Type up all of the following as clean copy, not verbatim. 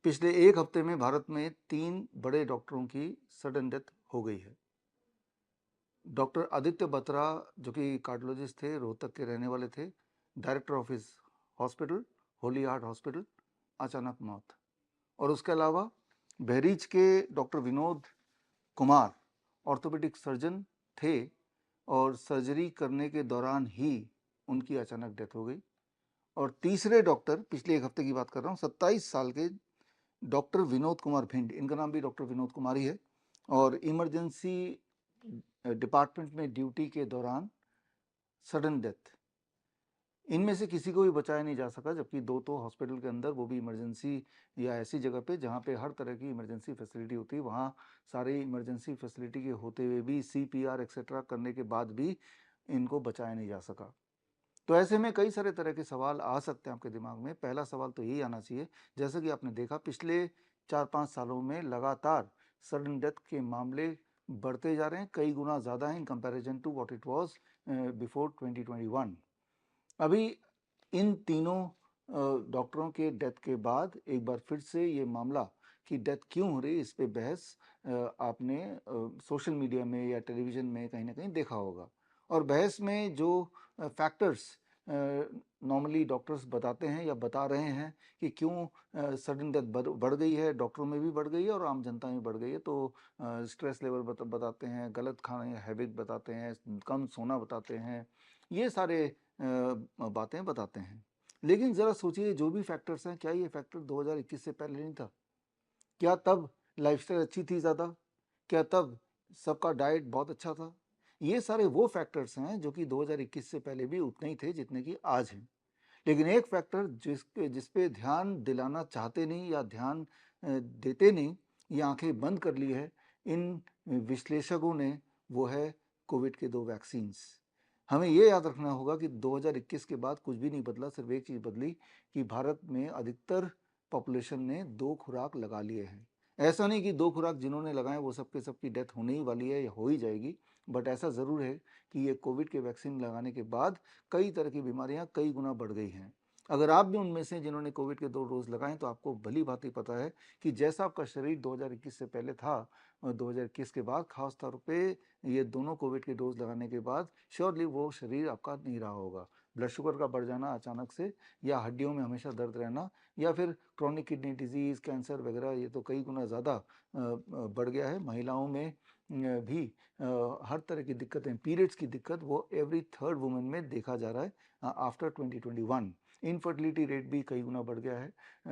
पिछले 1 हफ्ते में भारत में 3 बड़े डॉक्टरों की सडन डेथ हो गई है। डॉक्टर आदित्य बत्रा जो कि कार्डियोलॉजिस्ट थे, रोहतक के रहने वाले थे, director of his hospital, Holi heart hospital, अचानक मौत। और उसके अलावा बहरीच के doctor Vinod Kumar orthopaedic surgeon थे और सर्जरी करने के दौरान ही उनकी अचानक डेथ हो गई। और तीसरे डॉक्टर, पिछले 1 हफ्ते की बात कर रहा हूँ, 27 साल के डॉक्टर विनोद कुमार भिंड, इनका नाम भी डॉक्टर विनोद कुमार ही है, और इमरजेंसी डिपार्टमेंट में ड्यूटी के दौरान सडन डेथ। इनमें से किसी को भी बचाया नहीं जा सका, जबकि दो तो हॉस्पिटल के अंदर, वो भी इमरजेंसी या ऐसी जगह पे जहाँ पे हर तरह की इमरजेंसी फैसिलिटी होती है, वहाँ सारी इमरजेंसी फैसिलिटी के होते हुए भी CPR एक्सेट्रा करने के बाद भी इनको बचाया नहीं जा सका। तो ऐसे में कई सारे तरह के सवाल आ सकते हैं आपके दिमाग में। पहला सवाल तो यही आना चाहिए, जैसा कि आपने देखा पिछले 4-5 सालों में लगातार सडन डेथ के मामले बढ़ते जा रहे हैं, कई गुना ज़्यादा हैं in comparison to what it was before 2021। अभी इन तीनों डॉक्टरों के डेथ के बाद एक बार फिर से ये मामला कि डेथ क्यों हो रही, इस पे बहस आपने सोशल मीडिया में या टेलीविज़न में कहीं न कहीं देखा होगा। और बहस में जो फैक्टर्स नॉर्मली डॉक्टर्स बताते हैं या बता रहे हैं कि क्यों सडन डेथ बढ़ गई है, डॉक्टरों में भी बढ़ गई है और आम जनता में बढ़ गई है। तो स्ट्रेस लेवल बताते हैं, गलत खाने हैबिट बताते हैं, कम सोना बताते हैं, ये सारे बातें बताते हैं। लेकिन ज़रा सोचिए, जो भी फैक्टर्स हैं, क्या ये फैक्टर 2021 से पहले नहीं था? क्या तब लाइफस्टाइल अच्छी थी ज़्यादा? क्या तब सबका डाइट बहुत अच्छा था? ये सारे वो फैक्टर्स हैं जो कि 2021 से पहले भी उतने ही थे जितने कि आज हैं। लेकिन एक फैक्टर जिस पे ध्यान दिलाना चाहते नहीं या ध्यान देते नहीं, ये आंखें बंद कर ली है इन विश्लेषकों ने, वो है कोविड के 2 वैक्सीन्स। हमें ये याद रखना होगा कि 2021 के बाद कुछ भी नहीं बदला, सिर्फ एक चीज़ बदली कि भारत में अधिकतर पॉपुलेशन ने 2 खुराक लगा लिए हैं। ऐसा नहीं कि 2 खुराक जिन्होंने लगाए वो सबके सबकी डेथ होने ही वाली है या हो ही जाएगी, बट ऐसा ज़रूर है कि ये कोविड के वैक्सीन लगाने के बाद कई तरह की बीमारियां कई गुना बढ़ गई हैं। अगर आप भी उनमें से जिन्होंने कोविड के 2 डोज लगाए, तो आपको भली भांति पता है कि जैसा आपका शरीर 2021 से पहले था और 2021 के बाद, खास तौर पे ये दोनों कोविड के डोज लगाने के बाद, श्योरली वो शरीर आपका नहीं रहा होगा। ब्लड शुगर का बढ़ जाना अचानक से, या हड्डियों में हमेशा दर्द रहना, या फिर क्रोनिक किडनी डिजीज़, कैंसर वगैरह, ये तो कई गुना ज़्यादा बढ़ गया है। महिलाओं में भी हर तरह की दिक्कतें, पीरियड्स की दिक्कत, वो एवरी थर्ड वुमन में देखा जा रहा है आफ्टर 2021। इनफर्टिलिटी रेट भी कई गुना बढ़ गया है,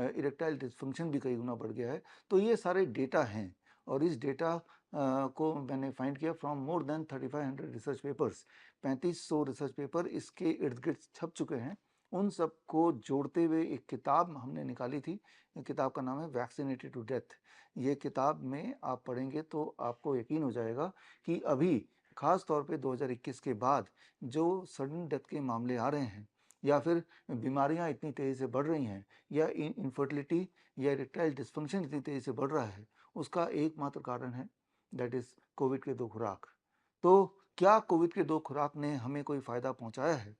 इरेक्टाइल डिसफंक्शन भी कई गुना बढ़ गया है। तो ये सारे डेटा हैं, और इस डेटा को मैंने फाइंड किया from more than 3500 research papers. 3500 research paper इसके इर्द गिर्द छप चुके हैं। उन सब को जोड़ते हुए एक किताब हमने निकाली थी। किताब का नाम है वैक्सीनेटेड टू डेथ। ये किताब में आप पढ़ेंगे तो आपको यकीन हो जाएगा कि अभी खास तौर पे 2021 के बाद जो सडन डेथ के मामले आ रहे हैं, या फिर बीमारियां इतनी तेज़ी से बढ़ रही हैं, या इनफर्टिलिटी या इरेक्टाइल डिसफंक्शन इतनी तेज़ी से बढ़ रहा है, उसका एकमात्र कारण है, दैट इज़ कोविड के 2 खुराक। तो क्या कोविड के 2 खुराक ने हमें कोई फ़ायदा पहुंचाया है?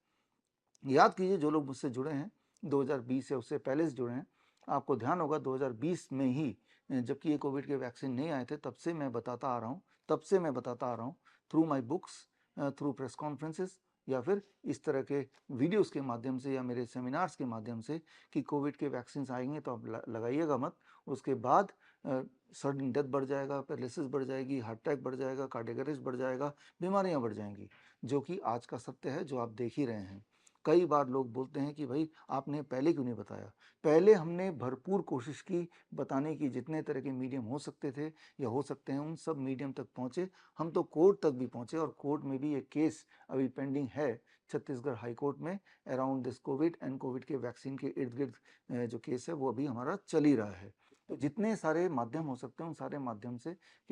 याद कीजिए, जो लोग मुझसे जुड़े हैं 2020 या उससे पहले से जुड़े हैं, आपको ध्यान होगा 2020 में ही, जबकि ये कोविड के वैक्सीन नहीं आए थे, तब से मैं बताता आ रहा हूँ through my books, through press conferences, या फिर इस तरह के वीडियोस के माध्यम से या मेरे सेमिनार्स के माध्यम से कि कोविड के वैक्सीन आएंगे तो आप लगाइएगा मत। उसके बाद सडन डेथ बढ़ जाएगा, पैरालिसिस बढ़ जाएगी, हार्ट अटैक बढ़ जाएगा, कार्डियक अरेस्ट बढ़ जाएगा, बीमारियां बढ़ जाएंगी, जो कि आज का सत्य है, जो आप देख ही रहे हैं। कई बार लोग बोलते हैं कि भाई आपने पहले क्यों नहीं बताया? पहले हमने भरपूर कोशिश की बताने की, जितने तरह के मीडियम हो सकते थे या हो सकते हैं, उन सब मीडियम तक पहुंचे। हम तो कोर्ट तक भी पहुंचे, और कोर्ट में भी एक केस अभी पेंडिंग है छत्तीसगढ़ हाई कोर्ट में, around this Covid and Covid के वैक्सीन के इर्द गिर्द जो केस है वो अभी हमारा चल ही रहा है। तो जितने सारे माध्यम हो सकते हैं, उन सारे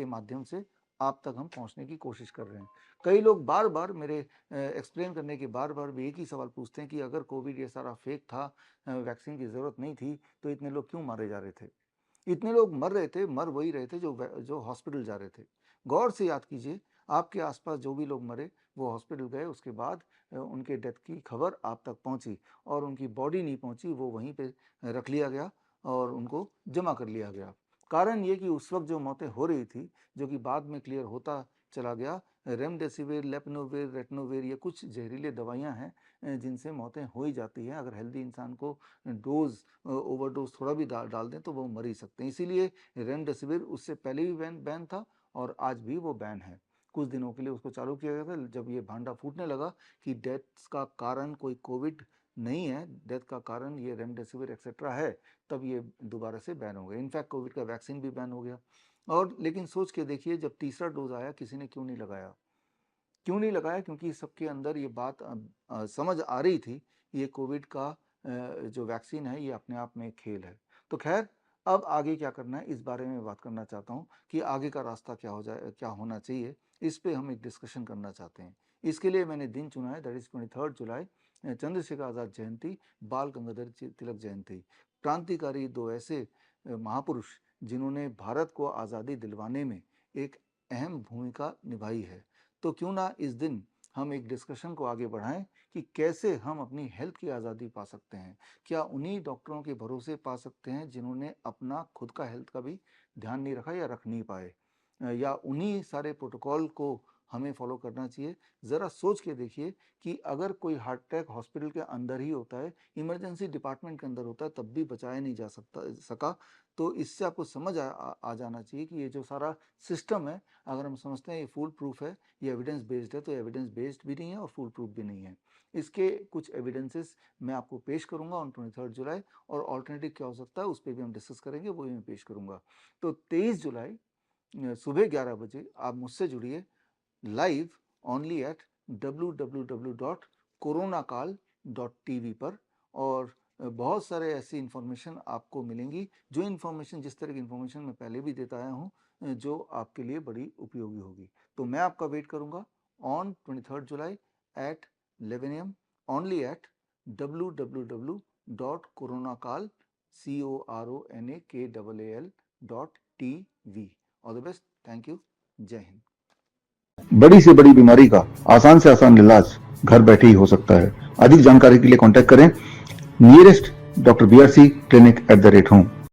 माध्यम से आप तक हम पहुंचने की कोशिश कर रहे हैं। कई लोग बार बार मेरे एक्सप्लेन करने के बार बार भी एक ही सवाल पूछते हैं कि अगर कोविड ये सारा फेक था, वैक्सीन की ज़रूरत नहीं थी, तो इतने लोग क्यों मारे जा रहे थे? इतने लोग मर रहे थे, मर वही रहे थे जो हॉस्पिटल जा रहे थे। गौर से याद कीजिए, आपके आसपास जो भी लोग मरे, वो हॉस्पिटल गए, उसके बाद उनके डेथ की खबर आप तक पहुंची, और उनकी बॉडी नहीं पहुंची, वो वहीं पे रख लिया गया, और उनको जमा कर लिया गया। कारण ये कि उस वक्त जो मौतें हो रही थी, जो कि बाद में क्लियर होता चला गया, रेमडेसिविर, लेपनोविर, रेटनोविर, ये कुछ जहरीले दवाइयाँ हैं जिनसे मौतें हो ही जाती हैं। अगर हेल्दी इंसान को डोज ओवरडोज थोड़ा भी डाल दें तो वो मर ही सकते हैं। इसीलिए रेमडेसिविर उससे पहले भी बैन था और आज भी वो बैन है। कुछ दिनों के लिए उसको चालू किया गया था। जब ये भांडा फूटने लगा कि डेथ का कारण कोई कोविड नहीं है, डेथ का कारण ये रेमडेसिविर एक्सेट्रा है, तब ये दोबारा से बैन हो गया। इनफैक्ट कोविड का वैक्सीन भी बैन हो गया। और लेकिन सोच के देखिए, जब तीसरा डोज आया किसी ने क्यों नहीं लगाया? क्यों नहीं लगाया? क्योंकि सबके अंदर ये बात समझ आ रही थी, ये कोविड का जो वैक्सीन है ये अपने आप में एक खेल है। तो खैर, अब आगे क्या करना है इस बारे में बात करना चाहता हूँ कि आगे का रास्ता क्या हो जाए, क्या होना चाहिए, इस पे हम एक डिस्कशन करना चाहते हैं। इसके लिए मैंने दिन चुना है, दैट इज 23 जुलाई, चंद्रशेखर आज़ाद जयंती, बाल गंगाधर तिलक जयंती। क्रांतिकारी दो ऐसे महापुरुष जिन्होंने भारत को आज़ादी दिलवाने में एक अहम भूमिका निभाई है। तो क्यों ना इस दिन हम एक डिस्कशन को आगे बढ़ाएं कि कैसे हम अपनी हेल्थ की आज़ादी पा सकते हैं। क्या उन्हीं डॉक्टरों के भरोसे पा सकते हैं जिन्होंने अपना खुद का हेल्थ का भी ध्यान नहीं रखा या रख नहीं पाए, या उन्हीं सारे प्रोटोकॉल को हमें फॉलो करना चाहिए? ज़रा सोच के देखिए कि अगर कोई हार्ट अटैक हॉस्पिटल के अंदर ही होता है, इमरजेंसी डिपार्टमेंट के अंदर होता है, तब भी बचाया नहीं जा सका, तो इससे आपको समझ आ जाना चाहिए कि ये जो सारा सिस्टम है, अगर हम समझते हैं ये फुल प्रूफ है, ये एविडेंस बेस्ड है, तो एविडेंस बेस्ड भी नहीं है और फुल प्रूफ भी नहीं है। इसके कुछ एविडेंसेस मैं आपको पेश करूंगा ऑन 23 जुलाई, और ऑल्टरनेटिव क्या हो सकता है उस पर भी हम डिस्कस करेंगे, वो भी मैं पेश करूंगा। तो 23 जुलाई सुबह 11 बजे आप मुझसे जुड़िए लाइव ओनली एट www.coronakal.tv पर, और बहुत सारे ऐसी इन्फॉर्मेशन आपको मिलेंगी, जो इन्फॉर्मेशन, जिस तरह की इन्फॉर्मेशन मैं पहले भी देता आया हूँ, जो आपके लिए बड़ी उपयोगी होगी। तो मैं आपका वेट करूंगा on 23 July at 11 AM only at www.coronakal.tv। All the best, thank you, जय हिंद। बड़ी से बड़ी बीमारी का आसान से आसान इलाज घर बैठे ही हो सकता है। अधिक जानकारी के लिए कांटेक्ट करें नियरेस्ट डॉक्टर BRC clinic@home।